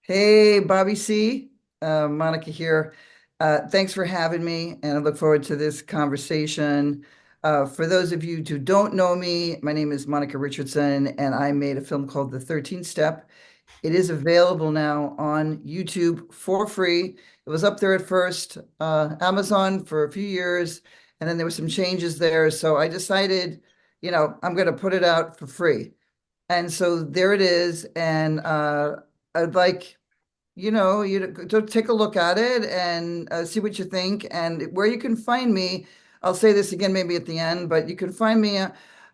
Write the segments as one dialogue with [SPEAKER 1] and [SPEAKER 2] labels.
[SPEAKER 1] Hey, Bobby C. Monica here. Thanks for having me, and I look forward to this conversation. For those of you who don't know me, my name is Monica Richardson, and I made a film called The 13th Step. It is available now on YouTube for free. It was up there at first, Amazon for a few years, and then there were some changes there. So I decided, I'm going to put it out for free. And so there it is. And I'd like you to take a look at it and see what you think. And where you can find me, I'll say this again maybe at the end, but you can find me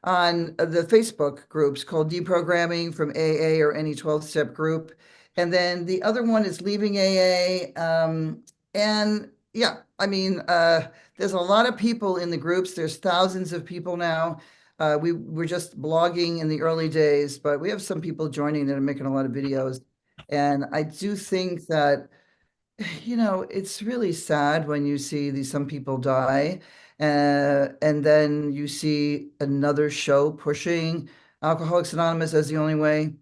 [SPEAKER 1] on the Facebook groups called Deprogramming from AA or any 12-step group. And then the other one is Leaving AA. And yeah, there's a lot of people in the groups. There's thousands of people now. We were just blogging in the early days, but we have some people joining that are making a lot of videos. And I do think that, it's really sad when you see some people die, and then you see another show pushing Alcoholics Anonymous as the only way.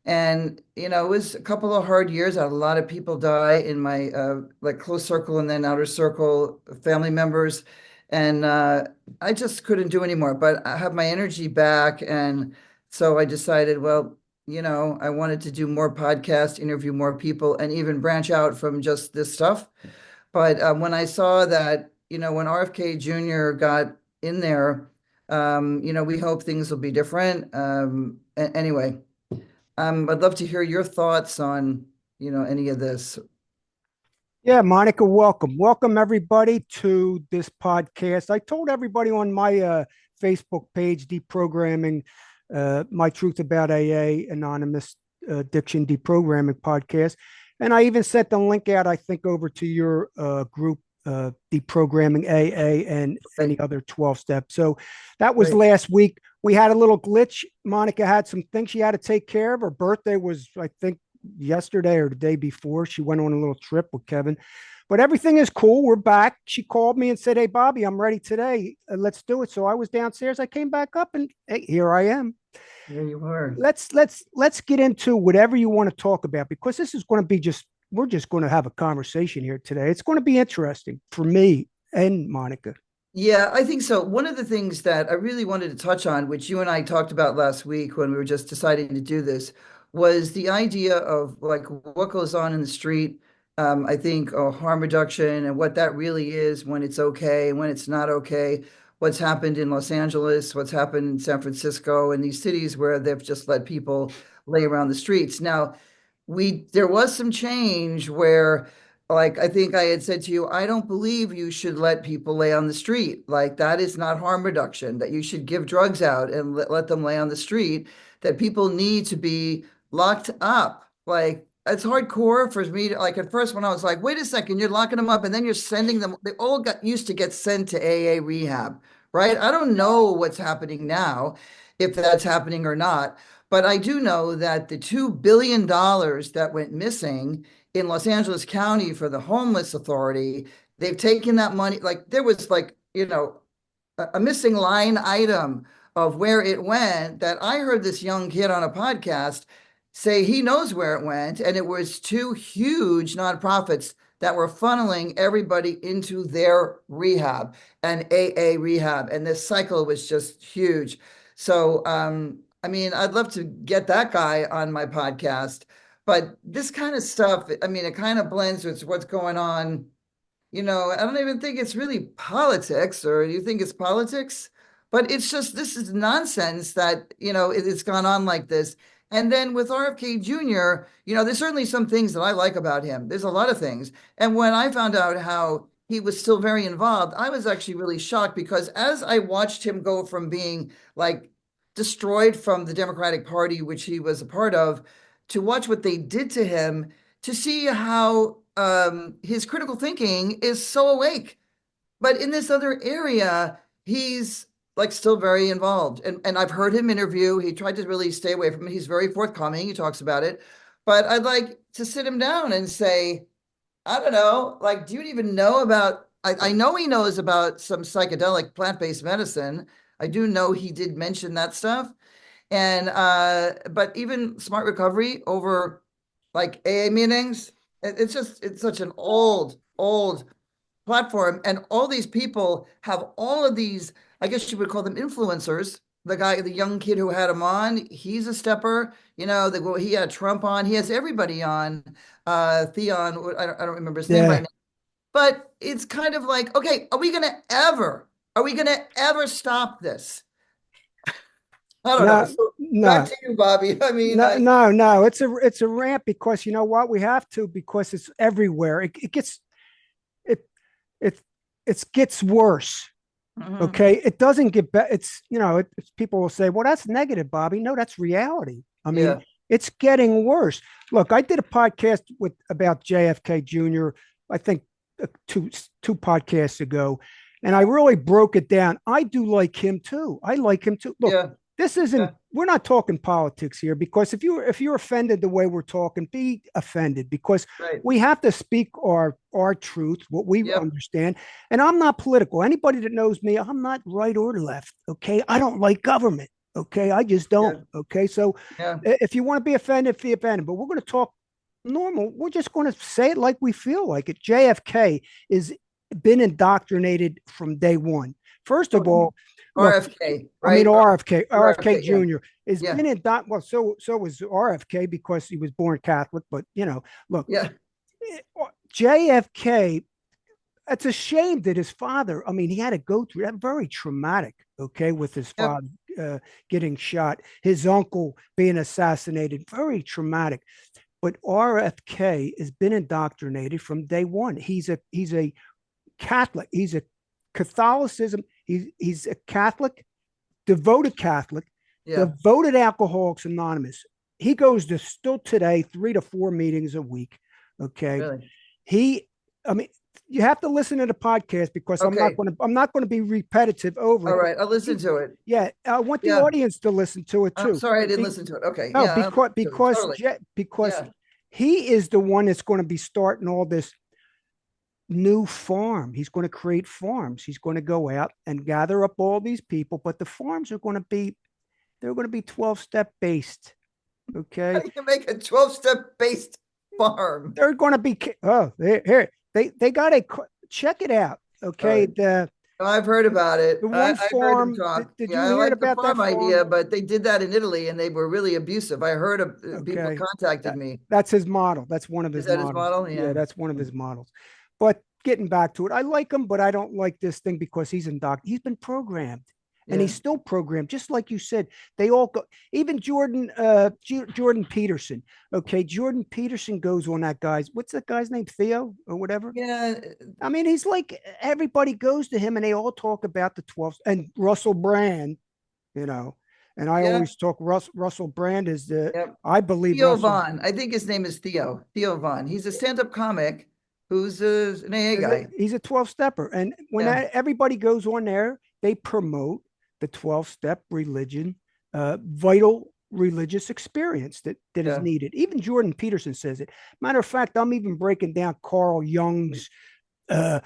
[SPEAKER 1] And, it was a couple of hard years. I had a lot of people die in my like close circle and then outer circle family members. And I just couldn't do anymore, but I have my energy back. And so I decided, well, I wanted to do more podcasts, interview more people, and even branch out from just this stuff. But when I saw that, when RFK Jr. got in there, we hope things will be different. Anyway, I'd love to hear your thoughts on, any of this.
[SPEAKER 2] Yeah, Monica, welcome. Welcome everybody to this podcast. I told everybody on my Facebook page, Deprogramming, My Truth About AA, Anonymous Addiction Deprogramming podcast. And I even sent the link out, I think, over to your group, Deprogramming AA and any other 12 steps. So that was
[SPEAKER 1] Right.
[SPEAKER 2] last week. We had a little glitch. Monica had some things she had to take care of. Her birthday was, I think, yesterday or the day before. She went on a little trip with Kevin, but everything is cool. We're back. She called me and said, "Hey, Bobby, I'm ready today. Let's do it." So I was downstairs. I came back up, and hey, here I am.
[SPEAKER 1] There you are.
[SPEAKER 2] Let's get into whatever you want to talk about, because this is going to be just we're just going to have a conversation here today. It's going to be interesting for me and Monica.
[SPEAKER 1] Yeah, I think so. One of the things that I really wanted to touch on, which you and I talked about last week when we were just deciding to do this, was the idea of like what goes on in the street. I think harm reduction and what that really is, when it's okay and when it's not okay. What's happened in Los Angeles, what's happened in San Francisco, and these cities where they've just let people lay around the streets. Now, there was some change where, like, I think I had said to you, I don't believe you should let people lay on the street. Like, that is not harm reduction, that you should give drugs out and let them lay on the street, that people need to be locked up. Like, it's hardcore for me to, like, at first when I was like, wait a second, you're locking them up and then you're sending them, they all got used to get sent to AA rehab, right? I don't know what's happening now, if that's happening or not. But I do know that the $2 billion that went missing in Los Angeles County for the homeless authority, they've taken that money. Like, there was like, a missing line item of where it went, that I heard this young kid on a podcast say he knows where it went. And it was two huge nonprofits that were funneling everybody into their rehab and AA rehab. And this cycle was just huge. So, I'd love to get that guy on my podcast. But this kind of stuff, it kind of blends with what's going on. I don't even think it's really politics, or you think it's politics, but it's just, this is nonsense that, it's gone on like this. And then with RFK Jr., there's certainly some things that I like about him. There's a lot of things. And when I found out how he was still very involved, I was actually really shocked, because as I watched him go from being like destroyed from the Democratic Party, which he was a part of, to watch what they did to him, to see how his critical thinking is so awake. But in this other area, he's like still very involved. And I've heard him interview. He tried to really stay away from it. He's very forthcoming. He talks about it. But I'd like to sit him down and say, I don't know, like, do you even know about, I know he knows about some psychedelic plant-based medicine. I do know he did mention that stuff. And but even smart recovery over like AA meetings. It's such an old platform. And all these people have all of these, I guess you would call them influencers. The young kid who had him on, he's a stepper. He had Trump on. He has everybody on. Theon, I don't remember his name right
[SPEAKER 2] Yeah.
[SPEAKER 1] now. But it's kind of like, okay, are we gonna ever stop this? I don't know.
[SPEAKER 2] No,
[SPEAKER 1] So back
[SPEAKER 2] no,
[SPEAKER 1] to you, Bobby. I mean,
[SPEAKER 2] no, no, no. It's a rant because you know what? We have to because it's everywhere. It gets it it it gets worse.
[SPEAKER 1] mhm,
[SPEAKER 2] Okay. It doesn't get better. It's people will say, well, that's negative, Bobby. No, that's reality. I mean,
[SPEAKER 1] yeah,
[SPEAKER 2] it's getting worse. Look, I did a podcast about JFK Jr., I think two podcasts ago, and I really broke it down. I do like him too. I like him too. Look,
[SPEAKER 1] yeah,
[SPEAKER 2] this isn't
[SPEAKER 1] yeah,
[SPEAKER 2] we're not talking politics here because if you're offended the way we're talking, be offended because
[SPEAKER 1] right.
[SPEAKER 2] we have to speak our truth, what we
[SPEAKER 1] Yep,
[SPEAKER 2] understand. And I'm not political. Anybody that knows me, I'm not right or left. Okay. I don't like government. Okay. I just don't.
[SPEAKER 1] yeah,
[SPEAKER 2] Okay. So
[SPEAKER 1] yeah,
[SPEAKER 2] if you want to be offended, be offended. But we're going to talk normal. We're just going to say it like we feel like it. JFK is been indoctrinated from day one. First of
[SPEAKER 1] oh,
[SPEAKER 2] all, look,
[SPEAKER 1] RFK,
[SPEAKER 2] I mean
[SPEAKER 1] right? Or
[SPEAKER 2] RFK
[SPEAKER 1] RFK, yeah,
[SPEAKER 2] Jr. has
[SPEAKER 1] yeah,
[SPEAKER 2] been well, so was RFK because he was born Catholic. But look,
[SPEAKER 1] yeah,
[SPEAKER 2] JFK, it's a shame that his father, I mean, he had to go through that very traumatic, okay, with his
[SPEAKER 1] yep,
[SPEAKER 2] father getting shot, his uncle being assassinated, very traumatic. But RFK has been indoctrinated from day one. He's a Catholic. He's a Catholicism. He's a Catholic,
[SPEAKER 1] yeah,
[SPEAKER 2] devoted Alcoholics Anonymous. He goes to still today 3 to 4 meetings a week. Okay,
[SPEAKER 1] really.
[SPEAKER 2] he, I mean, you have to listen to the podcast because
[SPEAKER 1] Okay,
[SPEAKER 2] I'm not going to be repetitive over
[SPEAKER 1] all
[SPEAKER 2] it. But
[SPEAKER 1] right. I'll listen
[SPEAKER 2] he,
[SPEAKER 1] to it.
[SPEAKER 2] yeah, I want the
[SPEAKER 1] Yeah,
[SPEAKER 2] audience to listen to it
[SPEAKER 1] I'm
[SPEAKER 2] too.
[SPEAKER 1] sorry I didn't listen to it. Okay,
[SPEAKER 2] No,
[SPEAKER 1] yeah, I'll
[SPEAKER 2] because
[SPEAKER 1] listen to it. Totally.
[SPEAKER 2] because
[SPEAKER 1] Yeah,
[SPEAKER 2] he is the one that's going to be starting all this new farm. He's going to create farms. He's going to go out and gather up all these people, but the farms are going to be they're going to be 12-step based.
[SPEAKER 1] how
[SPEAKER 2] Okay.
[SPEAKER 1] do you make a 12-step based farm?
[SPEAKER 2] They're going to be here. They got a check it out.
[SPEAKER 1] All
[SPEAKER 2] Okay.
[SPEAKER 1] right.
[SPEAKER 2] The
[SPEAKER 1] No, I've heard about it.
[SPEAKER 2] the
[SPEAKER 1] I,
[SPEAKER 2] one
[SPEAKER 1] I've heard them
[SPEAKER 2] farm.
[SPEAKER 1] talk.
[SPEAKER 2] Did
[SPEAKER 1] Yeah,
[SPEAKER 2] you
[SPEAKER 1] I
[SPEAKER 2] hear
[SPEAKER 1] like the
[SPEAKER 2] about that
[SPEAKER 1] farm
[SPEAKER 2] farm?
[SPEAKER 1] idea, but they did that in Italy and they were really abusive. I heard of people
[SPEAKER 2] Okay.
[SPEAKER 1] contacted
[SPEAKER 2] That,
[SPEAKER 1] me.
[SPEAKER 2] that's his model. That's one of
[SPEAKER 1] Is
[SPEAKER 2] his
[SPEAKER 1] that his
[SPEAKER 2] models.
[SPEAKER 1] model?
[SPEAKER 2] Yeah,
[SPEAKER 1] Yeah.
[SPEAKER 2] that's one of his models. But getting back to it, I like him, but I don't like this thing because he's been programmed. And
[SPEAKER 1] Yeah.
[SPEAKER 2] he's still programmed, just like you said. They all go, even Jordan Peterson. Okay, Jordan Peterson goes on that guy's. What's that guy's name? Theo or whatever.
[SPEAKER 1] Yeah.
[SPEAKER 2] I mean, he's like everybody goes to him, and they all talk about the 12 and Russell Brand you know. And I
[SPEAKER 1] Yeah.
[SPEAKER 2] always talk Russell Brand is
[SPEAKER 1] Yep.
[SPEAKER 2] I believe
[SPEAKER 1] Theo
[SPEAKER 2] Russell
[SPEAKER 1] Vaughn. I think his name is Theo. Theo Vaughn. He's a stand-up comic who's an AA
[SPEAKER 2] is
[SPEAKER 1] guy.
[SPEAKER 2] he's a 12 stepper. And when
[SPEAKER 1] Yeah.
[SPEAKER 2] everybody goes on there, they promote the 12-step religion, vital religious experience that is
[SPEAKER 1] Yeah.
[SPEAKER 2] needed. Even Jordan Peterson says it. Matter of fact, I'm even breaking down Carl Jung's uh,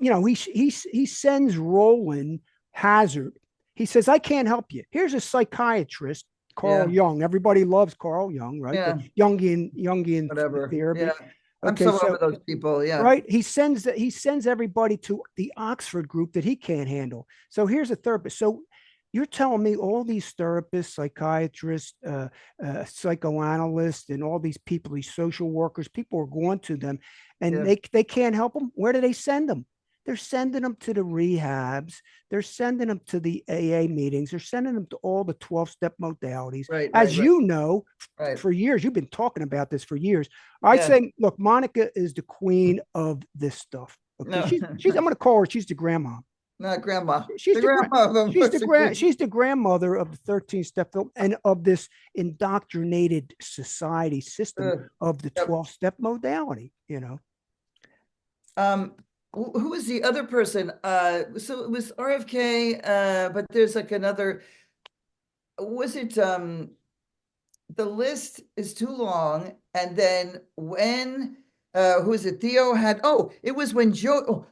[SPEAKER 2] he sends Roland Hazard. He says, I can't help you. Here's a psychiatrist, Carl
[SPEAKER 1] Yeah.
[SPEAKER 2] Jung. Everybody loves Carl Jung, right? The
[SPEAKER 1] Yeah.
[SPEAKER 2] Jungian
[SPEAKER 1] Whatever. Yeah.
[SPEAKER 2] therapy.
[SPEAKER 1] I'm
[SPEAKER 2] Okay,
[SPEAKER 1] so
[SPEAKER 2] so
[SPEAKER 1] over those people. Yeah.
[SPEAKER 2] right, he sends everybody to the Oxford group that he can't handle. So here's a therapist. So you're telling me all these therapists, psychiatrists, psychoanalysts, and all these people, these social workers, people are going to them, and
[SPEAKER 1] Yeah.
[SPEAKER 2] they can't help them. Where do they send them? They're sending them to the rehabs. They're sending them to the AA meetings. They're sending them to all the 12-step modalities.
[SPEAKER 1] Right. Right.
[SPEAKER 2] As
[SPEAKER 1] Right.
[SPEAKER 2] you know,
[SPEAKER 1] Right.
[SPEAKER 2] for years, you've been talking about this for years. I
[SPEAKER 1] Yeah.
[SPEAKER 2] say, look, Monica is the queen of this stuff. Okay,
[SPEAKER 1] No,
[SPEAKER 2] she's. I'm going to call her. She's the grandma.
[SPEAKER 1] not grandma.
[SPEAKER 2] She's
[SPEAKER 1] The
[SPEAKER 2] the grand.
[SPEAKER 1] grandma of them
[SPEAKER 2] She's
[SPEAKER 1] was
[SPEAKER 2] the
[SPEAKER 1] the
[SPEAKER 2] grand.
[SPEAKER 1] queen.
[SPEAKER 2] She's the grandmother of the 13-step film and of this indoctrinated society system
[SPEAKER 1] Uh,
[SPEAKER 2] of the
[SPEAKER 1] yep.
[SPEAKER 2] 12-step modality.
[SPEAKER 1] Um, who was the other person? So it was RFK, but there's like another, was it the list is too long. And then when who is it? Theo had it was when Joe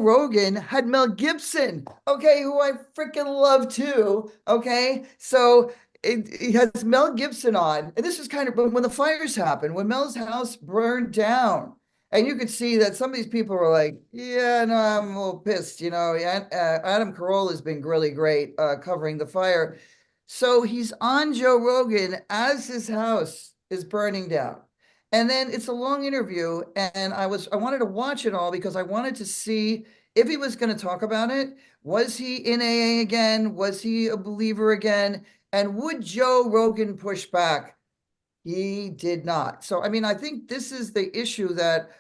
[SPEAKER 1] Rogan had Mel Gibson, okay, who I freaking love too. Okay. So he has Mel Gibson on, and this is kind of when the fires happened, when Mel's house burned down, and you could see that some of these people were like, "Yeah, no, I'm a little pissed," you know. And Adam Carolla has been really great covering the fire, so he's on Joe Rogan as his house is burning down, and then it's a long interview, and I wanted to watch it all because I wanted to see if he was going to talk about it. Was he in AA again? Was he a believer again? And would Joe Rogan push back? He did not. So, I mean, I think this is the issue that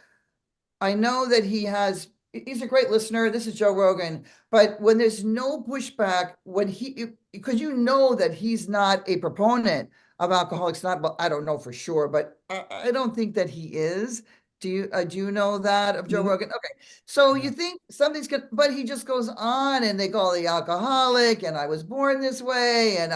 [SPEAKER 1] I know that he's a great listener. This is Joe Rogan. But when there's no pushback, because you know that he's not a proponent of Alcoholics Anonymous, well, I don't know for sure, but I don't think that he is. Do you know that of Joe
[SPEAKER 2] N-
[SPEAKER 1] Rogan? Okay. So you
[SPEAKER 2] No.
[SPEAKER 1] think something's good, but he just goes on and they call the alcoholic, and I was born this way, and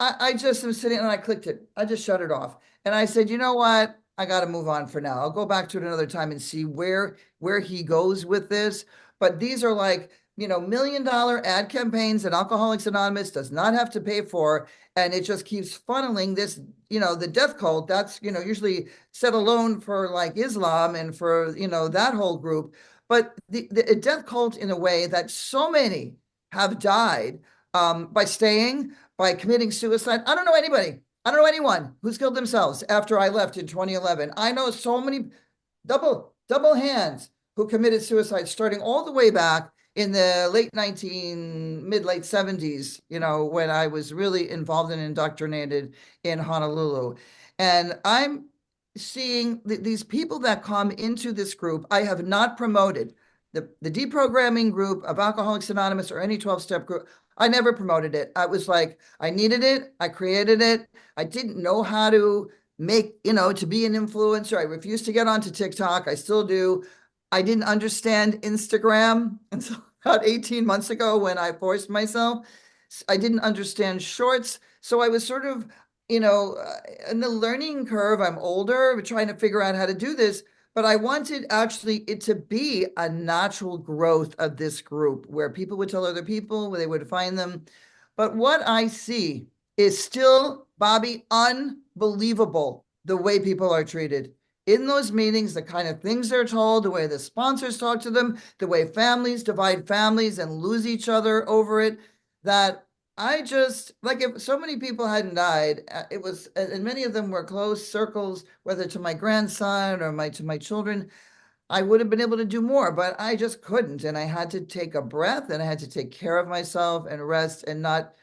[SPEAKER 1] I just am sitting and I clicked it. I just shut it off. And I said, you know what? I got to move on for now. I'll go back to it another time and see where he goes with this. But these are like, $1 million ad campaigns that Alcoholics Anonymous does not have to pay for. And it just keeps funneling this, the death cult that's, usually set alone for like Islam and for, that whole group. But the death cult in a way that so many have died by staying, by committing suicide. I don't know anybody. I don't know anyone who's killed themselves after I left in 2011. I know so many double hands who committed suicide starting all the way back in the mid late 70s, when I was really involved and indoctrinated in Honolulu. And I'm seeing these people that come into this group, I have not promoted the deprogramming group of Alcoholics Anonymous or any 12-step group. I never promoted it. I was like, I needed it. I created it. I didn't know how to to be an influencer. I refused to get onto TikTok. I still do. I didn't understand Instagram until about 18 months ago when I forced myself. I didn't understand shorts. So I was sort of, in the learning curve. I'm older, trying to figure out how to do this. But I wanted actually it to be a natural growth of this group where people would tell other people, where they would find them. But what I see is still, Bobby, unbelievable the way people are treated in those meetings, the kind of things they're told, the way the sponsors talk to them, the way families divide families and lose each other over it, that I just, like, if so many people hadn't died, it was, and many of them were close circles, whether to my grandson or to my children, I would have been able to do more, but I just couldn't. And I had to take a breath and I had to take care of myself and rest and not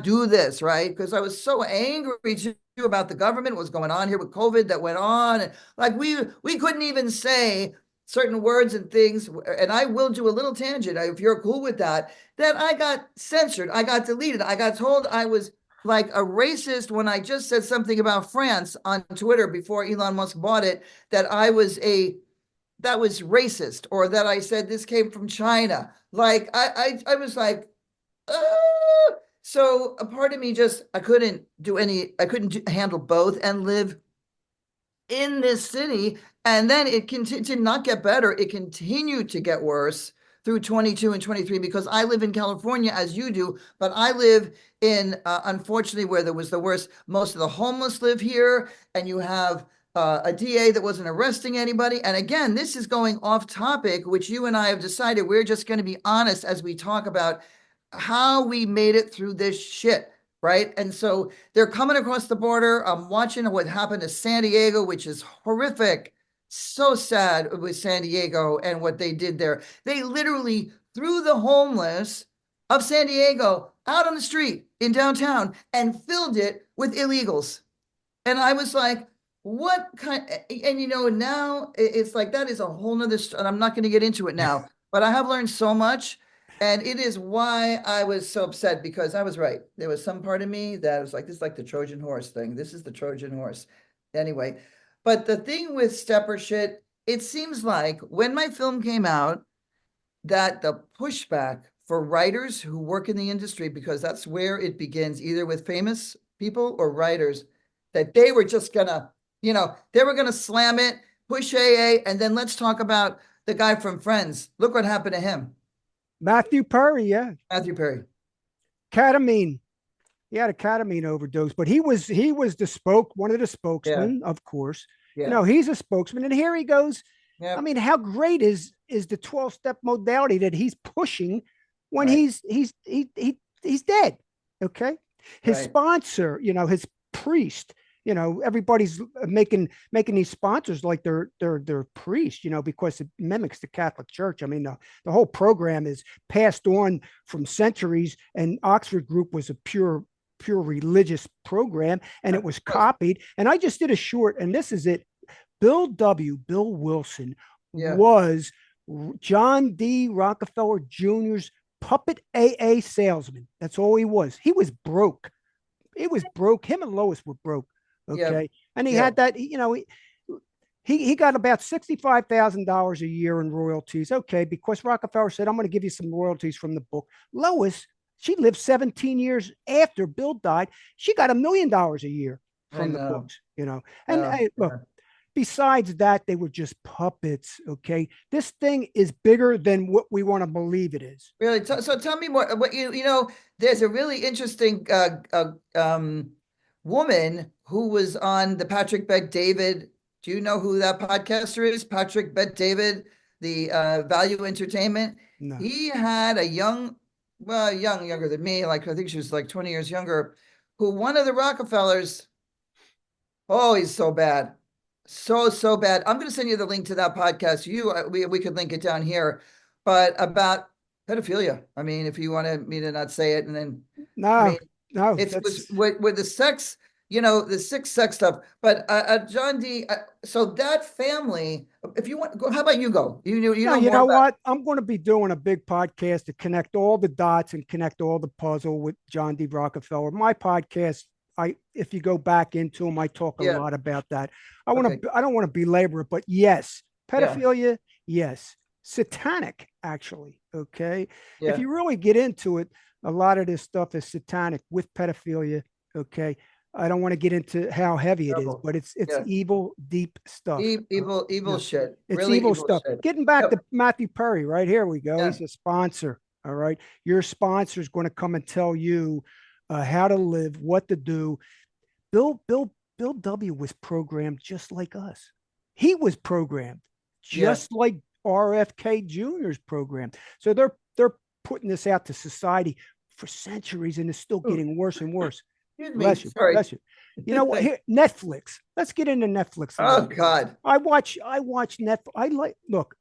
[SPEAKER 1] do this, right? Because I was so angry too about the government, what's going on here with COVID that went on. And like we couldn't even say certain words and things. And I will do a little tangent if you're cool with that, that I got censored, I got deleted, I got told I was like a racist when I just said something about France on Twitter before Elon Musk bought it, that was racist, or that I said this came from China. Like I was like, ah! So a part of me just I couldn't handle both and live in this city. And then it did not get better. It continued to get worse through 22 and 23 because I live in California as you do, but I live in, unfortunately, where there was the worst. Most of the homeless live here, and you have a DA that wasn't arresting anybody. And again, this is going off topic, which you and I have decided we're just going to be honest as we talk about how we made it through this shit. Right. And so they're coming across the border. I'm watching what happened to San Diego, which is horrific. So sad with San Diego and what they did there. They literally threw the homeless of San Diego out on the street in downtown and filled it with illegals. And I was like, what kind? And now it's like that is a whole nother, and I'm not going to get into it now, but I have learned so much. And it is why I was so upset, because I was right. There was some part of me that was like, this is like the Trojan horse thing. This is the Trojan horse. Anyway, but the thing with stepper shit, it seems like when my film came out, that the pushback for writers who work in the industry, because that's where it begins, either with famous people or writers, that they were just gonna, they were gonna slam it, push AA, and then let's talk about the guy from Friends. Look what happened to him,
[SPEAKER 2] Matthew Perry, yeah.
[SPEAKER 1] Matthew Perry.
[SPEAKER 2] Ketamine. He had a ketamine overdose, but he was one of the
[SPEAKER 1] Yeah,
[SPEAKER 2] spokesmen, of course.
[SPEAKER 1] yeah,
[SPEAKER 2] He's a spokesman, and here he goes. I
[SPEAKER 1] yeah,
[SPEAKER 2] mean, how great is the 12-step modality that he's pushing when
[SPEAKER 1] right,
[SPEAKER 2] he's dead? Okay, his
[SPEAKER 1] right.
[SPEAKER 2] sponsor, his priest. Everybody's making these sponsors like they're priests, because it mimics the Catholic Church. I mean, the whole program is passed on from centuries, and Oxford Group was a pure religious program, and
[SPEAKER 1] Yeah,
[SPEAKER 2] it was
[SPEAKER 1] of course.
[SPEAKER 2] copied. And I just did a short, and this is it. Bill Wilson
[SPEAKER 1] Yeah,
[SPEAKER 2] was John D. Rockefeller Jr.'s puppet AA salesman. That's all he was. He was broke. It was broke. Him and Lois were broke.
[SPEAKER 1] yeah,
[SPEAKER 2] Okay. And he
[SPEAKER 1] yeah.
[SPEAKER 2] had that, he got about $65,000 a year in royalties. Okay, because Rockefeller said, I'm going to give you some royalties from the book. Lois, she lived 17 years after Bill died. She got $1 million a year
[SPEAKER 1] I
[SPEAKER 2] from the
[SPEAKER 1] know.
[SPEAKER 2] books. And
[SPEAKER 1] Yeah,
[SPEAKER 2] hey, look,
[SPEAKER 1] yeah.
[SPEAKER 2] besides that, they were just puppets. Okay. This thing is bigger than what we want to believe it is.
[SPEAKER 1] Really. So tell me more. What there's a really interesting woman who was on the Patrick Bet David. Do you know who that podcaster is? Patrick Bet David, the Value Entertainment.
[SPEAKER 2] No,
[SPEAKER 1] He had a younger than me, like I think she was like 20 years younger, who one of the Rockefellers. Oh, he's so bad. So bad. I'm going to send you the link to that podcast. We could link it down here, but about pedophilia. I mean, if you wanted me to not say it, and then, I
[SPEAKER 2] no,
[SPEAKER 1] mean,
[SPEAKER 2] no,
[SPEAKER 1] it was
[SPEAKER 2] that's
[SPEAKER 1] with the sex, the sick sex stuff. But John D. So that family, if you want, go. How about you go? You
[SPEAKER 2] no,
[SPEAKER 1] know
[SPEAKER 2] you
[SPEAKER 1] more
[SPEAKER 2] know
[SPEAKER 1] about.
[SPEAKER 2] what? I'm going to be doing a big podcast to connect all the dots and connect all the puzzle with John D. Rockefeller. My podcast, if you go back into them, I talk a
[SPEAKER 1] Yeah.
[SPEAKER 2] lot about that.
[SPEAKER 1] Okay.
[SPEAKER 2] I don't want to belabor it, but yes,
[SPEAKER 1] Yeah.
[SPEAKER 2] pedophilia, yes, satanic, actually. Okay. If
[SPEAKER 1] Yeah.
[SPEAKER 2] you really get into it, a lot of this stuff is satanic with pedophilia. Okay. I don't want to get into how heavy it is,
[SPEAKER 1] Terrible.
[SPEAKER 2] but it's
[SPEAKER 1] Yeah.
[SPEAKER 2] evil, deep stuff.
[SPEAKER 1] Evil
[SPEAKER 2] No,
[SPEAKER 1] shit.
[SPEAKER 2] it's
[SPEAKER 1] Really
[SPEAKER 2] evil
[SPEAKER 1] evil
[SPEAKER 2] stuff.
[SPEAKER 1] shit.
[SPEAKER 2] Getting back
[SPEAKER 1] Yep.
[SPEAKER 2] to Matthew Perry, right here we go.
[SPEAKER 1] Yeah.
[SPEAKER 2] He's a sponsor. All right. Your sponsor is going to come and tell you how to live, what to do. Bill, Bill, Bill W was programmed just like us. He was programmed
[SPEAKER 1] Yeah.
[SPEAKER 2] just like RFK Jr.'s program. So they're putting this out to society for centuries, and it's still
[SPEAKER 1] Ooh,
[SPEAKER 2] getting worse and worse.
[SPEAKER 1] excuse me.
[SPEAKER 2] Bless you,
[SPEAKER 1] Sorry.
[SPEAKER 2] bless you. You know what? Here, Netflix. Let's get into Netflix a
[SPEAKER 1] Oh
[SPEAKER 2] little bit.
[SPEAKER 1] God.
[SPEAKER 2] I watch Netflix. Look.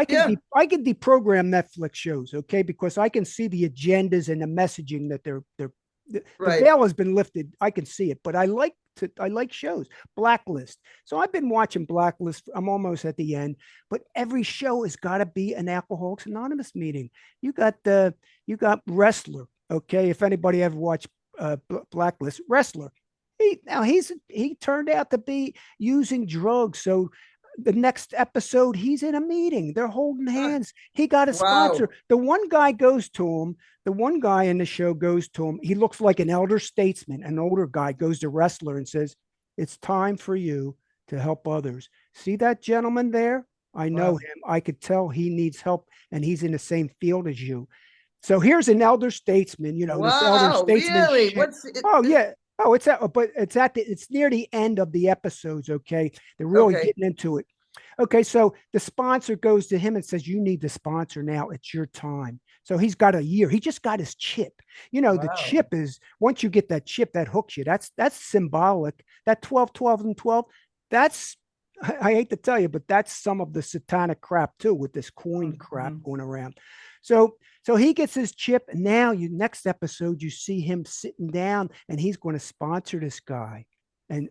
[SPEAKER 1] Yeah.
[SPEAKER 2] I can deprogram Netflix shows, okay, because I can see the agendas and the messaging that the
[SPEAKER 1] Right.
[SPEAKER 2] veil has been lifted. I can see it, but I like shows. Blacklist. So I've been watching Blacklist. I'm almost at the end, but every show has got to be an Alcoholics Anonymous meeting. You got Wrestler. Okay, if anybody ever watched Blacklist, Wrestler. He turned out to be using drugs. So the next episode, he's in a meeting. They're holding
[SPEAKER 1] Ah,
[SPEAKER 2] hands. He got a sponsor.
[SPEAKER 1] wow.
[SPEAKER 2] The one guy goes to him. The one guy in the show goes to him. He looks like an elder statesman. An older guy goes to Wrestler and says, "It's time for you to help others. See that gentleman there? I know
[SPEAKER 1] Wow.
[SPEAKER 2] him. I could tell he needs help, and he's in the same field as you." So here's an elder statesman. This elder
[SPEAKER 1] Wow.
[SPEAKER 2] statesman
[SPEAKER 1] Really?
[SPEAKER 2] shit.
[SPEAKER 1] What's it?
[SPEAKER 2] Oh yeah. Oh, it's near the end of the episodes. Okay, they're really
[SPEAKER 1] Okay.
[SPEAKER 2] getting into it. Okay, so the sponsor goes to him and says, "You need the sponsor now. It's your time." So he's got a year. He just got his chip. The
[SPEAKER 1] Wow.
[SPEAKER 2] chip is once you get that chip, that hooks you. That's symbolic. That 12, 12, and 12, that's I hate to tell you, but that's some of the satanic crap too, with this coin crap
[SPEAKER 1] Mhm.
[SPEAKER 2] going around. So he gets his chip, and now next episode you see him sitting down, and he's going to sponsor this guy, and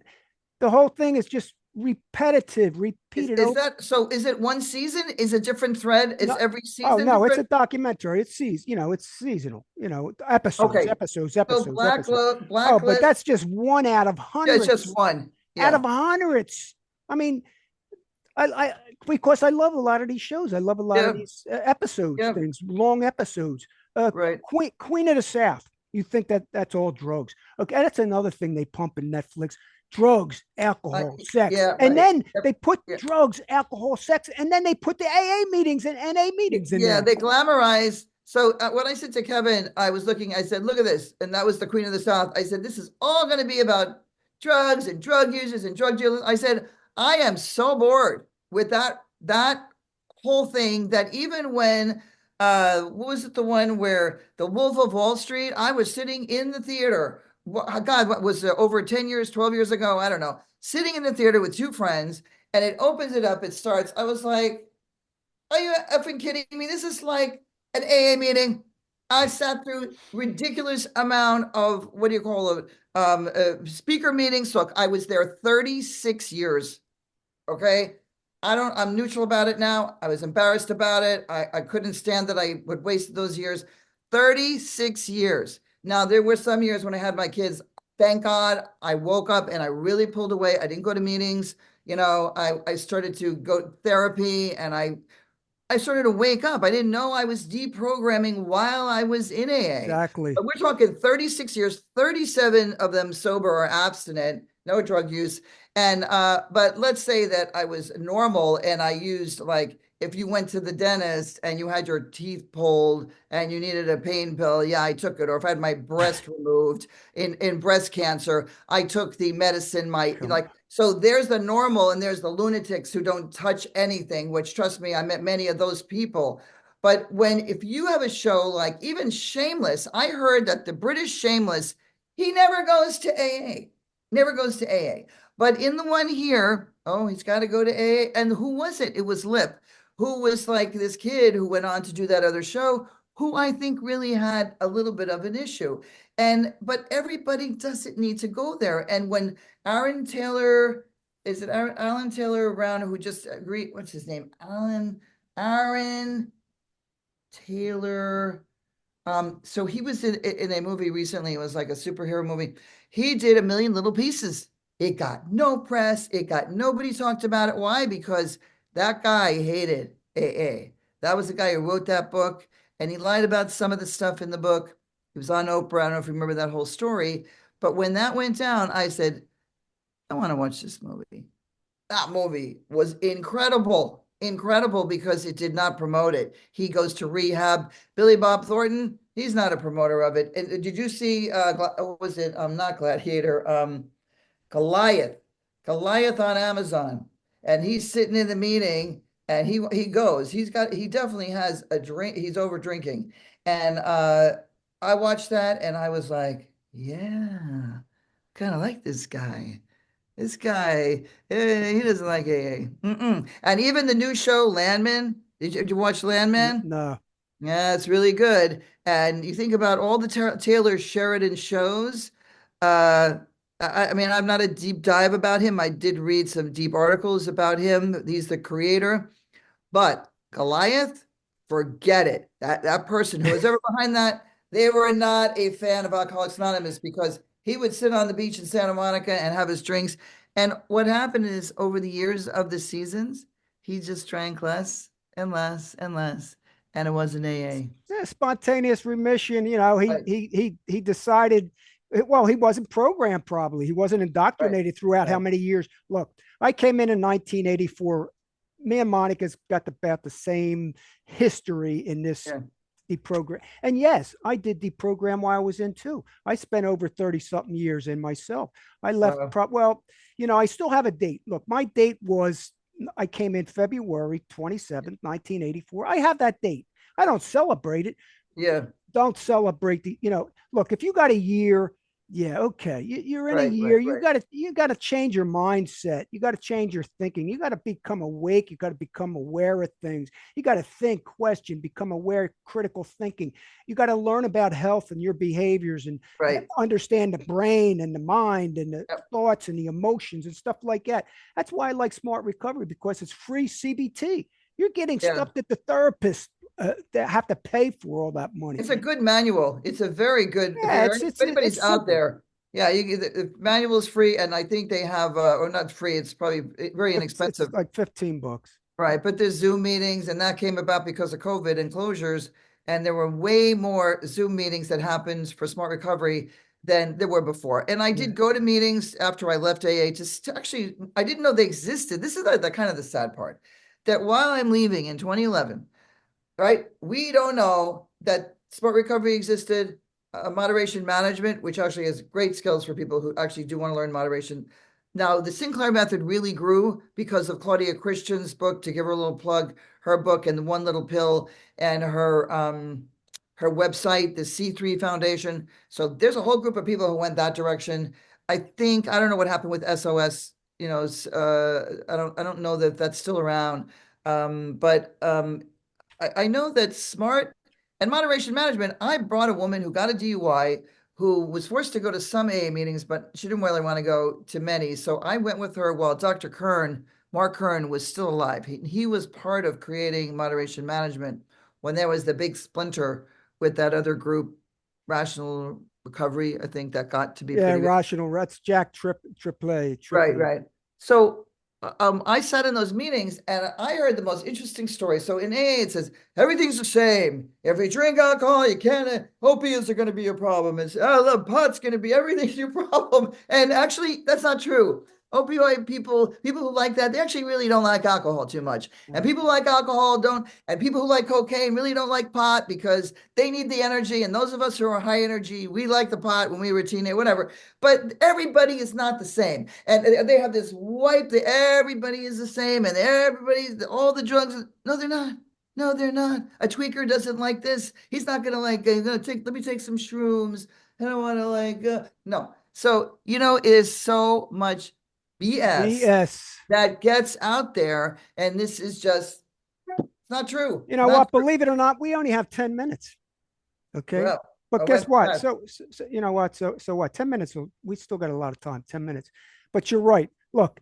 [SPEAKER 2] the whole thing is just repetitive, repeated
[SPEAKER 1] Is
[SPEAKER 2] over.
[SPEAKER 1] that so? Is it one season? Is a different thread? Is
[SPEAKER 2] No,
[SPEAKER 1] every
[SPEAKER 2] oh
[SPEAKER 1] season
[SPEAKER 2] no, it's a
[SPEAKER 1] different?
[SPEAKER 2] documentary. It's seasonal. Episodes,
[SPEAKER 1] Okay.
[SPEAKER 2] episodes,
[SPEAKER 1] So
[SPEAKER 2] episodes, episodes. Oh, but
[SPEAKER 1] Blacklist.
[SPEAKER 2] that's just one out of
[SPEAKER 1] Yeah, it's just
[SPEAKER 2] hundreds.
[SPEAKER 1] one.
[SPEAKER 2] Out
[SPEAKER 1] Yeah.
[SPEAKER 2] of hundreds. I mean, I because I love a lot of these shows. I love a lot of
[SPEAKER 1] Yeah.
[SPEAKER 2] these episodes,
[SPEAKER 1] Yeah.
[SPEAKER 2] things, long episodes.
[SPEAKER 1] Right.
[SPEAKER 2] Queen of the South. You think that's all drugs? Okay, that's another thing they pump in Netflix: drugs,
[SPEAKER 1] Uh,
[SPEAKER 2] alcohol, sex,
[SPEAKER 1] yeah.
[SPEAKER 2] and
[SPEAKER 1] Right.
[SPEAKER 2] then
[SPEAKER 1] Yep.
[SPEAKER 2] they put
[SPEAKER 1] Yeah.
[SPEAKER 2] drugs, alcohol, sex, and then they put the AA meetings and NA meetings in
[SPEAKER 1] Yeah.
[SPEAKER 2] there.
[SPEAKER 1] They glamorize So when I said to Kevin, I was looking, I said, look at this. And that was the Queen of the South. I said, this is all going to be about drugs and drug users and drug dealers. I said, I am so bored with that whole thing that even when what was it, the one where the Wolf of Wall Street, I was sitting in the theater. God, what was it, over 10 years, 12 years ago? I don't know. Sitting in the theater with two friends, and it opens it up, it starts. I was like, are you effing kidding me? This is like an AA meeting. I sat through ridiculous amount of what do you call it? Speaker meetings. Look, I was there 36 years. Okay. I'm neutral about it now. I was embarrassed about it. I couldn't stand that I would waste those years. 36 years. Now, there were some years when I had my kids. Thank God I woke up and I really pulled away. I didn't go to meetings. I started to go to therapy, and I started to wake up. I didn't know I was deprogramming while I was in AA.
[SPEAKER 2] Exactly.
[SPEAKER 1] But we're talking 36 years, 37 of them sober or abstinent, no drug use. And but let's say that I was normal and I used, like, if you went to the dentist and you had your teeth pulled and you needed a pain pill, yeah, I took it. Or if I had my breast removed in breast cancer, I took the medicine, my
[SPEAKER 2] Come
[SPEAKER 1] like. So there's the normal and there's the lunatics who don't touch anything, which, trust me, I met many of those people. But if you have a show like even Shameless, I heard that the British Shameless, he never goes to AA, never goes to AA. But in the one here, oh, he's got to go to AA. And who was it? It was Lip, who was like this kid who went on to do that other show, who I think really had a little bit of an issue. But everybody doesn't need to go there. And when Aaron Taylor, is it Alan Taylor Brown, who just agreed, what's his name? Aaron Taylor. So he was in a movie recently. It was like a superhero movie. He did A Million Little Pieces. It got no press. It got nobody talked about it. Why? Because that guy hated AA. That was the guy who wrote that book, and he lied about some of the stuff in the book. He was on Oprah. I don't know if you remember that whole story. But when that went down, I said, I want to watch this movie. That movie was incredible, incredible, because it did not promote it. He goes to rehab. Billy Bob Thornton, he's not a promoter of it. And did you see, what was it? Not Gladiator, Goliath, Goliath on Amazon. And he's sitting in the meeting and he goes, he definitely has a drink. He's over drinking. And I watched that and I was like, yeah, kind of like this guy. This guy, he doesn't like AA. Mm-mm. And even the new show, Landman, did you watch Landman?
[SPEAKER 2] No.
[SPEAKER 1] Yeah, it's really good. And you think about all the Taylor Sheridan shows. Uh, I mean, I'm not a deep dive about him. I did read some deep articles about him. He's the creator. But Goliath, forget it. That person who was ever behind that, they were not a fan of Alcoholics Anonymous, because he would sit on the beach in Santa Monica and have his drinks. And what happened is, over the years of the seasons, he just drank less and less and less, and it wasn't AA.
[SPEAKER 2] Yeah, spontaneous remission. You know, he
[SPEAKER 1] Right,
[SPEAKER 2] he he decided. Well, he wasn't programmed probably. He wasn't
[SPEAKER 1] right,
[SPEAKER 2] indoctrinated throughout how
[SPEAKER 1] right.
[SPEAKER 2] many years. Look, I came in 1984. Me and Monica's got about the same history in this
[SPEAKER 1] Yeah.
[SPEAKER 2] deprogram. And yes, I did deprogram while I was in too. I spent over 30 something years in myself. I left,
[SPEAKER 1] Wow.
[SPEAKER 2] well, I still have a date. Look, my date was, I came in February 27th, 1984. I have that date. I don't celebrate it.
[SPEAKER 1] Yeah.
[SPEAKER 2] Don't celebrate look, if you got a year, yeah, okay, you're in a
[SPEAKER 1] Right,
[SPEAKER 2] year,
[SPEAKER 1] right, right,
[SPEAKER 2] you got to change your mindset, you got to change your thinking, you got to become awake, you got to become aware of things, you got to think, question, become aware, critical thinking, you got to learn about health and your behaviors, and
[SPEAKER 1] right.
[SPEAKER 2] understand the brain and the mind and the
[SPEAKER 1] Yep.
[SPEAKER 2] thoughts and the emotions and stuff like that. That's why I like smart recovery, because it's free CBT. You're getting
[SPEAKER 1] Yeah.
[SPEAKER 2] stuff that the therapists that have to pay for all that money.
[SPEAKER 1] It's a good manual. It's a very good, if
[SPEAKER 2] Yeah,
[SPEAKER 1] you're,
[SPEAKER 2] it's
[SPEAKER 1] if
[SPEAKER 2] it's
[SPEAKER 1] anybody's
[SPEAKER 2] it's
[SPEAKER 1] out
[SPEAKER 2] simple.
[SPEAKER 1] there, yeah, the manual is free, and I think they have, or not free, it's probably very
[SPEAKER 2] It's
[SPEAKER 1] inexpensive.
[SPEAKER 2] like $15.
[SPEAKER 1] Right, but there's Zoom meetings, and that came about because of COVID and closures, and there were way more Zoom meetings that happened for Smart Recovery than there were before. And I
[SPEAKER 2] Yeah.
[SPEAKER 1] did go to meetings after I left AA to actually, I didn't know they existed. This is the kind of the sad part, that while I'm leaving in 2011, right? We don't know that smart recovery existed, moderation management, which actually has great skills for people who actually do want to learn moderation. Now, the Sinclair method really grew because of Claudia Christian's book, to give her a little plug, her book and the One Little Pill, and her website, the C3 Foundation. So there's a whole group of people who went that direction. I don't know what happened with SOS. I don't know that that's still around. But I know that smart and moderation management. I brought a woman who got a DUI, who was forced to go to some AA meetings, but she didn't really want to go to many. So I went with her while Dr. Mark Kern, was still alive. He was part of creating moderation management when there was the big splinter with that other group, Rational Recovery, I think, that got to be
[SPEAKER 2] Yeah,
[SPEAKER 1] pretty good.
[SPEAKER 2] rational. That's Jack
[SPEAKER 1] Right,
[SPEAKER 2] Tripley.
[SPEAKER 1] right. So I sat in those meetings and I heard the most interesting story. So in AA, it says everything's the same. If you drink alcohol, you can't. Opiates are going to be your problem. It's the pot's going to be everything's your problem. And actually, that's not true. Opioid people who like that, they actually really don't like alcohol too much. And
[SPEAKER 2] Right.
[SPEAKER 1] people who like alcohol don't, and people who like cocaine really don't like pot because they need the energy. And those of us who are high energy, we like the pot when we were teenage, whatever. But everybody is not the same. And they have this wipe that everybody is the same and everybody's all the drugs. No, they're not. No, they're not. A tweaker doesn't like this. He's not gonna like, he's gonna let me take some shrooms. I don't want to no. So, it is so much BS
[SPEAKER 2] BS.
[SPEAKER 1] that gets out there. And this is just, it's not true.
[SPEAKER 2] You know
[SPEAKER 1] Not
[SPEAKER 2] what?
[SPEAKER 1] true.
[SPEAKER 2] Believe it or not, we only have 10 minutes. Okay.
[SPEAKER 1] Well,
[SPEAKER 2] But
[SPEAKER 1] I
[SPEAKER 2] guess
[SPEAKER 1] went
[SPEAKER 2] what?
[SPEAKER 1] fast.
[SPEAKER 2] So you know what? So what? 10 minutes. We still got a lot of time, 10 minutes. But you're right. Look,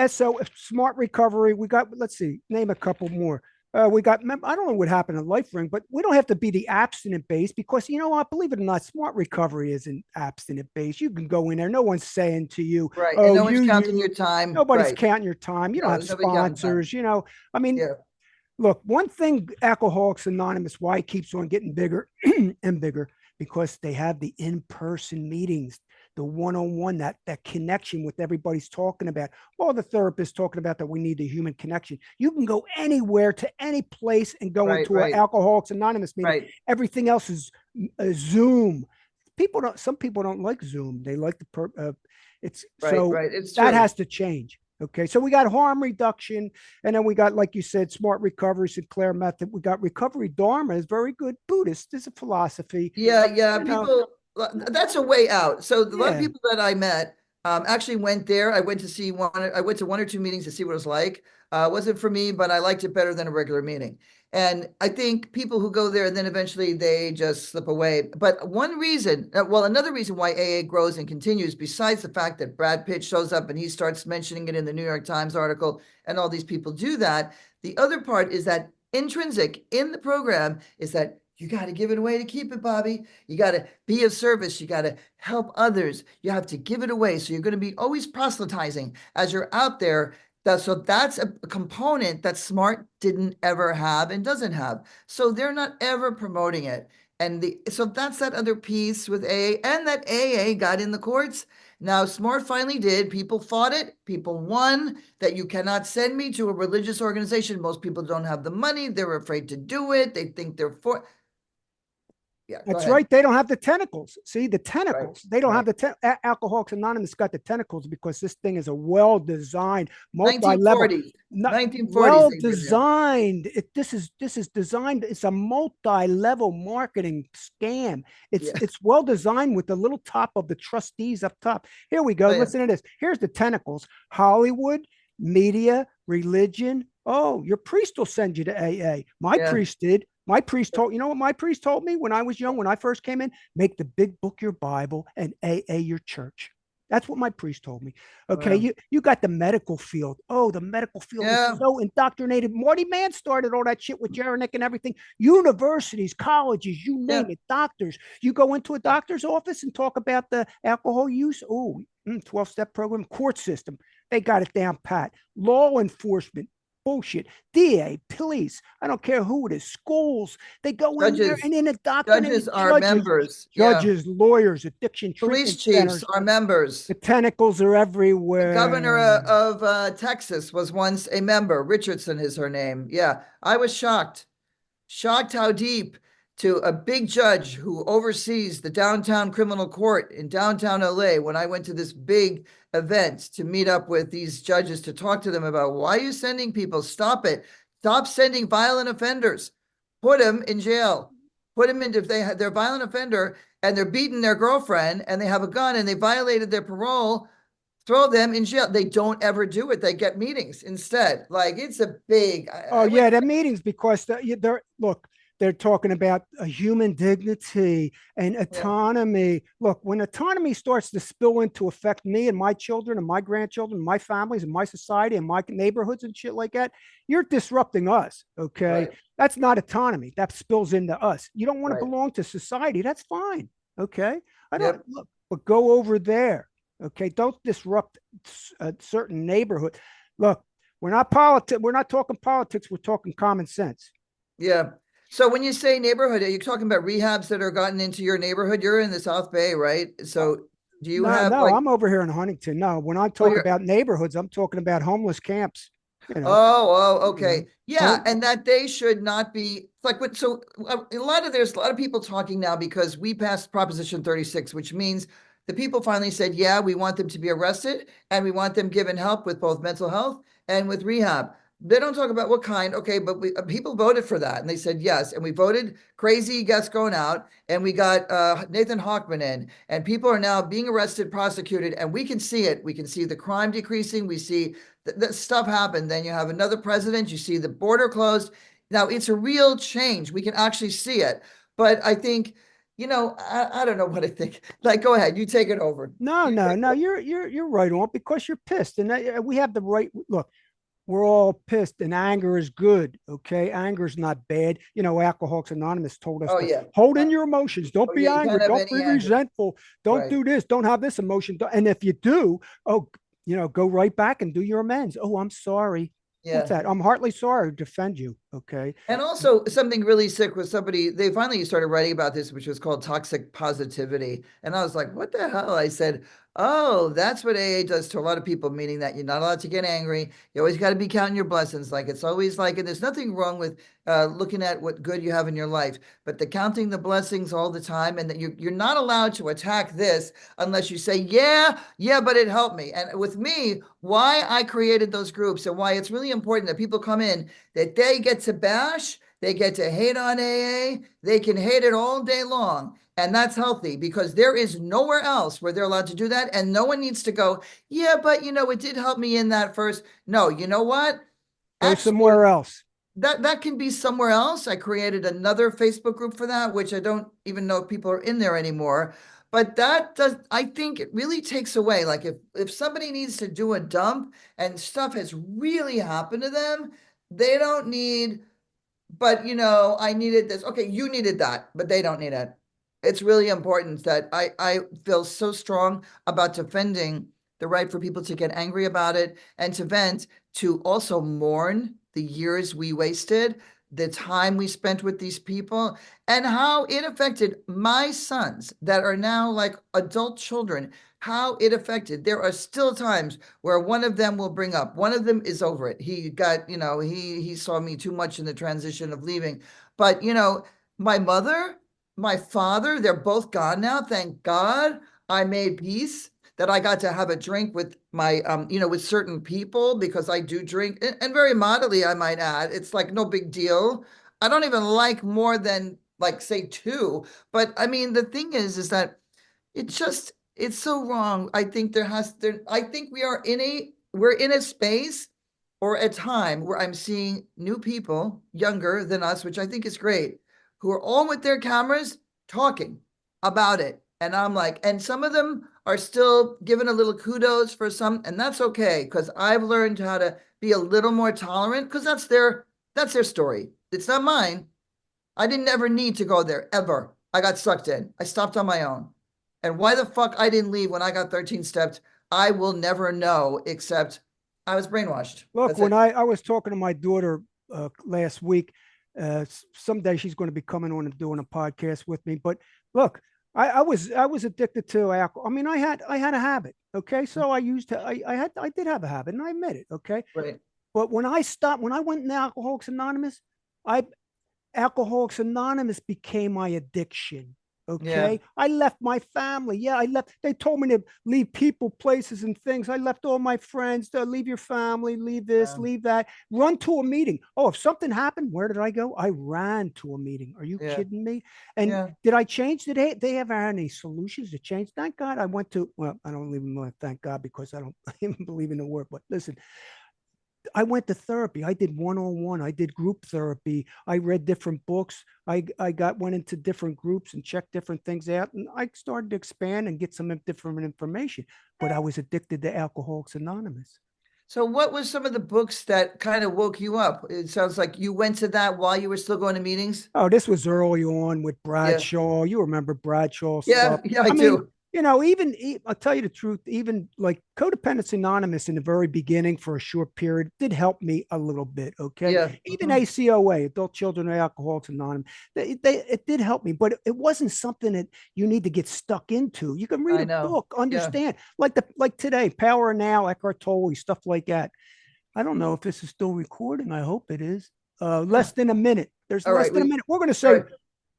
[SPEAKER 2] SO smart recovery. We got, let's see, name a couple more. We got, I don't know what happened in Life Ring, but we don't have to be the abstinent base because you know what? Believe it or not, smart recovery isn't abstinent base. You can go in there. No one's saying to you,
[SPEAKER 1] Right. And
[SPEAKER 2] oh,
[SPEAKER 1] no one's counting your
[SPEAKER 2] you,
[SPEAKER 1] time.
[SPEAKER 2] nobody's
[SPEAKER 1] Right.
[SPEAKER 2] counting your time. You don't
[SPEAKER 1] No,
[SPEAKER 2] have
[SPEAKER 1] there's nobody counting time.
[SPEAKER 2] sponsors. I mean,
[SPEAKER 1] Yeah.
[SPEAKER 2] look, one thing Alcoholics Anonymous, why it keeps on getting bigger and bigger, because they have the in-person meetings, the one-on-one, that connection with everybody's talking about. All the therapists talking about that we need the human connection. You can go anywhere to any place and go
[SPEAKER 1] Right,
[SPEAKER 2] into an
[SPEAKER 1] right,
[SPEAKER 2] Alcoholics Anonymous meeting.
[SPEAKER 1] right,
[SPEAKER 2] Everything else is a Zoom. Some people don't like Zoom. They like it's
[SPEAKER 1] right,
[SPEAKER 2] so
[SPEAKER 1] right. It's
[SPEAKER 2] that
[SPEAKER 1] true.
[SPEAKER 2] has to change. Okay, so we got harm reduction, and then we got, like you said, smart recovery, Sinclair method. We got recovery Dharma is very good Buddhist. Is a philosophy.
[SPEAKER 1] Yeah, yeah.
[SPEAKER 2] You know,
[SPEAKER 1] People, that's a way out. So a lot of
[SPEAKER 2] yeah,
[SPEAKER 1] people that I met actually went there. I went to see one. I went to one or two meetings to see what it was like. Wasn't for me, but I liked it better than a regular meeting. And I think people who go there and then eventually they just slip away. But one reason, another reason why AA grows and continues, besides the fact that Brad Pitt shows up and he starts mentioning it in the New York Times article, and all these people do that, the other part is that intrinsic in the program is that you got to give it away to keep it, Bobby. You got to be of service. You got to help others. You have to give it away. So you're going to be always proselytizing as you're out there. So that's a component that Smart didn't ever have and doesn't have. So they're not ever promoting it. So that's that other piece with AA, and that AA got in the courts. Now, Smart finally did. People fought it. People won that you cannot send me to a religious organization. Most people don't have the money. They're afraid to do it. They think they're for. Yeah, go
[SPEAKER 2] that's
[SPEAKER 1] ahead.
[SPEAKER 2] right. They don't have the tentacles. See, the
[SPEAKER 1] Right,
[SPEAKER 2] tentacles. They don't
[SPEAKER 1] right.
[SPEAKER 2] have Alcoholics Anonymous got the tentacles because this thing is a well-designed, multi-level,
[SPEAKER 1] 1940s,
[SPEAKER 2] not
[SPEAKER 1] 1940s
[SPEAKER 2] well
[SPEAKER 1] they were there.
[SPEAKER 2] designed. This is designed. It's a multi-level marketing scam. It's
[SPEAKER 1] Yeah.
[SPEAKER 2] it's well designed with the little top of the trustees up top. Here we go.
[SPEAKER 1] Oh, yeah.
[SPEAKER 2] Listen to this. Here's the tentacles. Hollywood, media, religion. Oh, your priest will send you to AA. My
[SPEAKER 1] Yeah.
[SPEAKER 2] priest did. My priest told, you know what my priest told me when I was young, when I first came in? Make the big book your Bible and AA your church. That's what my priest told me. Okay,
[SPEAKER 1] Wow.
[SPEAKER 2] you got the medical field. Oh, the medical field is
[SPEAKER 1] Yeah.
[SPEAKER 2] so indoctrinated. Marty Mann started all that shit with Jeranek and everything. Universities, colleges, you
[SPEAKER 1] Yeah.
[SPEAKER 2] name it, doctors. You go into a doctor's office and talk about the alcohol use. Oh, 12-step program, court system. They got it down pat. Law enforcement. Bullshit. DA, police, I don't care who it is, schools, they go in there
[SPEAKER 1] Judges,
[SPEAKER 2] and then indoctrinate
[SPEAKER 1] judges are
[SPEAKER 2] judges,
[SPEAKER 1] members. Yeah.
[SPEAKER 2] judges, lawyers, addiction
[SPEAKER 1] Police
[SPEAKER 2] treatment
[SPEAKER 1] chiefs
[SPEAKER 2] centers.
[SPEAKER 1] are members.
[SPEAKER 2] The tentacles are
[SPEAKER 1] The governor
[SPEAKER 2] everywhere.
[SPEAKER 1] of Texas was once a member. Richardson is her name. Yeah. I was shocked how deep to a big judge who oversees the downtown criminal court in downtown LA. When I went to this big event to meet up with these judges to talk to them about why are you sending people? Stop it. Stop sending violent offenders. Put them in jail. Put them in if they're a violent offender and they're beating their girlfriend and they have a gun and they violated their parole. Throw them in jail. They don't ever do it. They get meetings instead. Like it's a big.
[SPEAKER 2] Oh
[SPEAKER 1] I went.
[SPEAKER 2] yeah, the meetings because they're look, they're talking about a human dignity and
[SPEAKER 1] Yeah,
[SPEAKER 2] autonomy. Look, when autonomy starts to spill into affect me and my children and my grandchildren, and my families and my society and my neighborhoods and shit like that, you're disrupting us. Okay,
[SPEAKER 1] right,
[SPEAKER 2] that's not autonomy. That spills into us. You don't want to
[SPEAKER 1] right.
[SPEAKER 2] belong to society. That's fine. Okay, I don't
[SPEAKER 1] Yep.
[SPEAKER 2] look, but go over there. Okay, don't disrupt a certain neighborhood. Look, we're not talking politics. We're talking common sense.
[SPEAKER 1] Yeah. So when you say neighborhood, are you talking about rehabs that are gotten into your neighborhood? You're in the South Bay, right?
[SPEAKER 2] Uh,
[SPEAKER 1] So do you
[SPEAKER 2] no,
[SPEAKER 1] have
[SPEAKER 2] no,
[SPEAKER 1] like,
[SPEAKER 2] I'm over here in Huntington. No, when I
[SPEAKER 1] oh,
[SPEAKER 2] talk
[SPEAKER 1] you're,
[SPEAKER 2] about neighborhoods, I'm talking about homeless camps. You know, you know,
[SPEAKER 1] okay. Yeah.
[SPEAKER 2] home.
[SPEAKER 1] And that they should not be like what, so there's a lot of people talking now because we passed Proposition 36, which means the people finally said, yeah, we want them to be arrested and we want them given help with both mental health and with rehab. They don't talk about what kind. Okay, but people voted for that and they said yes. And we voted crazy guests going out and we got Nathan Hawkman in and people are now being arrested, prosecuted, and we can see it. We can see the crime decreasing. We see that stuff happen. Then you have another president. You see the border closed. Now it's a real change. We can actually see it. But I think, I don't know what I think. Like, go ahead. You take it over.
[SPEAKER 2] No,
[SPEAKER 1] You
[SPEAKER 2] no,
[SPEAKER 1] take
[SPEAKER 2] no. You're right on because you're pissed, and we have the right. Look, we're all pissed, and anger is good. Okay, anger is not bad. You know, Alcoholics Anonymous told us
[SPEAKER 1] Oh,
[SPEAKER 2] to
[SPEAKER 1] yeah.
[SPEAKER 2] hold in your emotions. Don't
[SPEAKER 1] Oh,
[SPEAKER 2] be
[SPEAKER 1] yeah. You
[SPEAKER 2] angry.
[SPEAKER 1] can't have
[SPEAKER 2] Don't be
[SPEAKER 1] any anger.
[SPEAKER 2] resentful. Don't
[SPEAKER 1] Right.
[SPEAKER 2] do this. Don't have this emotion. And if you do, oh, go right back and do your amends. Oh, I'm sorry. What's
[SPEAKER 1] Yeah.
[SPEAKER 2] that? I'm heartily sorry to defend you. Okay.
[SPEAKER 1] And also something really sick was somebody, they finally started writing about this, which was called toxic positivity. And I was like, what the hell? I said, oh, that's what AA does to a lot of people, meaning that you're not allowed to get angry. You always got to be counting your blessings. Like it's always like, and there's nothing wrong with looking at what good you have in your life, but the counting the blessings all the time and that you're not allowed to attack this unless you say, yeah, but it helped me. And with me, why I created those groups and why it's really important that people come in that they get to bash, they get to hate on AA, they can hate it all day long. And that's healthy because there is nowhere else where they're allowed to do that. And no one needs to go, yeah, but it did help me in that first. No, you know what?
[SPEAKER 2] Go
[SPEAKER 1] Actually,
[SPEAKER 2] somewhere else.
[SPEAKER 1] that can be somewhere else. I created another Facebook group for that, which I don't even know if people are in there anymore. But that does, I think it really takes away. Like if somebody needs to do a dump and stuff has really happened to them, they don't need, but I needed this. Okay, you needed that, but they don't need it. It's really important that I feel so strong about defending the right for people to get angry about it and to vent, to also mourn the years we wasted, the time we spent with these people, and how it affected my sons that are now like adult children, how it affected. There are still times where one of them will bring up, one of them is over it. He got, he saw me too much in the transition of leaving. But, my mother, my father, they're both gone now. Thank God I made peace that I got to have a drink with my, with certain people because I do drink and very moderately, I might add. It's like no big deal. I don't even like more than like say two. But I mean, the thing is that it's so wrong. I think we're in a space or a time where I'm seeing new people younger than us, which I think is great, who are all with their cameras talking about it. And I'm like, and some of them are still giving a little kudos for some, and that's okay, because I've learned how to be a little more tolerant because that's their story. It's not mine. I didn't ever need to go there ever. I got sucked in. I stopped on my own. And why the fuck I didn't leave when I got 13 stepped, I will never know, except I was brainwashed.
[SPEAKER 2] Look,
[SPEAKER 1] That's
[SPEAKER 2] when
[SPEAKER 1] it.
[SPEAKER 2] I was talking to my daughter last week, someday she's going to be coming on and doing a podcast with me. But look, I was addicted to alcohol. I mean, I had a habit. Okay, so I did have a habit, and I admit it. Okay,
[SPEAKER 1] Right.
[SPEAKER 2] but when I went in Alcoholics Anonymous, I Alcoholics Anonymous became my addiction.
[SPEAKER 1] Yeah.
[SPEAKER 2] Okay. I left my family. Yeah, I left. They told me to leave people, places, and things. I left all my friends to leave your family, leave this,
[SPEAKER 1] Um,
[SPEAKER 2] leave that, run to a meeting. Oh, if something happened, where did I go? I ran to a meeting. Are you
[SPEAKER 1] yeah.
[SPEAKER 2] kidding me? And
[SPEAKER 1] Yeah.
[SPEAKER 2] did I change? Did they ever have any solutions to change? Thank God I went to, well, I don't even want to thank God because I don't even believe in the word, but listen, I went to therapy. I did one-on-one. I did group therapy. I read different books. I went into different groups and checked different things out. And I started to expand and get some different information. But I was addicted to Alcoholics Anonymous.
[SPEAKER 1] So what was some of the books that kind of woke you up? It sounds like you went to that while you were still going to meetings.
[SPEAKER 2] Oh, this was early on with
[SPEAKER 1] Yeah.
[SPEAKER 2] Bradshaw. You remember Bradshaw
[SPEAKER 1] Yeah.
[SPEAKER 2] stuff.
[SPEAKER 1] Yeah, I
[SPEAKER 2] I mean,
[SPEAKER 1] do.
[SPEAKER 2] I'll tell you the truth, even like Codependency Anonymous in the very beginning for a short period did help me a little bit. Okay.
[SPEAKER 1] Yeah.
[SPEAKER 2] Even ACOA, Adult Children of Alcoholics Anonymous, it did help me, but it wasn't something that you need to get stuck into. You can read
[SPEAKER 1] I
[SPEAKER 2] a
[SPEAKER 1] know.
[SPEAKER 2] book,
[SPEAKER 1] Yeah.
[SPEAKER 2] understand, like today, Power Now, Eckhart Tolle, stuff like that. I don't know if this is still recording. I hope it is.
[SPEAKER 1] Huh.
[SPEAKER 2] Less than a minute. There's
[SPEAKER 1] All
[SPEAKER 2] less
[SPEAKER 1] right.
[SPEAKER 2] than a minute. We're going to
[SPEAKER 1] All
[SPEAKER 2] say,
[SPEAKER 1] right.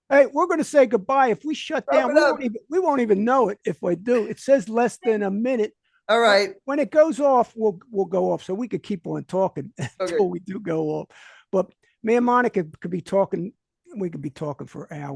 [SPEAKER 2] hey, we're going to say goodbye. If we shut
[SPEAKER 1] Wrap
[SPEAKER 2] down,
[SPEAKER 1] it up.
[SPEAKER 2] we won't even know it if we do. It says less than a minute.
[SPEAKER 1] All right.
[SPEAKER 2] When it goes off, we'll go off, so we could keep on talking
[SPEAKER 1] Okay.
[SPEAKER 2] until we do go off. But me and Monica could be talking. We could be talking for hours.